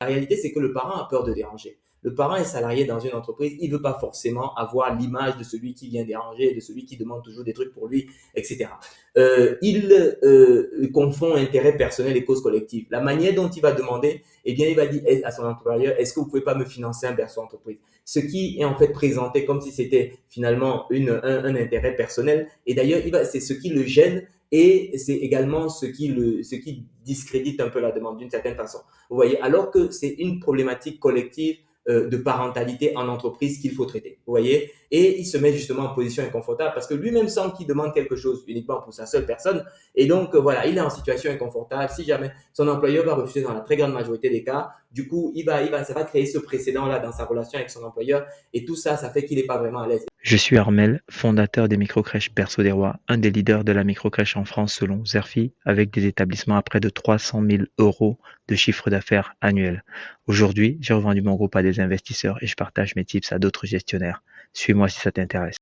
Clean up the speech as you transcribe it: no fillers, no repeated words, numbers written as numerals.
La réalité, c'est que le parent a peur de déranger. Le parent est salarié dans une entreprise, il ne veut pas forcément avoir l'image de celui qui vient déranger, de celui qui demande toujours des trucs pour lui, etc. Il confond intérêt personnel et cause collective. La manière dont il va demander, eh bien, il va dire à son employeur, est-ce que vous pouvez pas me financer un berceau entreprise? Ce qui est en fait présenté comme si c'était finalement un intérêt personnel. Et d'ailleurs, c'est ce qui le gêne et c'est également ce qui discrédite un peu la demande d'une certaine façon. Vous voyez, alors que c'est une problématique collective de parentalité en entreprise qu'il faut traiter. Vous voyez, et il se met justement en position inconfortable parce que lui-même sent qu'il demande quelque chose uniquement pour sa seule personne. Et donc, voilà, il est en situation inconfortable. Si jamais son employeur va refuser dans la très grande majorité des cas, du coup, ça va créer ce précédent-là dans sa relation avec son employeur. Et tout ça, ça fait qu'il n'est pas vraiment à l'aise. Je suis Armel, fondateur des microcrèches Berceau des Rois, un des leaders de la microcrèche en France selon Zerfi, avec des établissements à près de 300 000 euros de chiffre d'affaires annuel. Aujourd'hui, j'ai revendu mon groupe à des investisseurs et je partage mes tips à d'autres gestionnaires. Suis-moi si ça t'intéresse.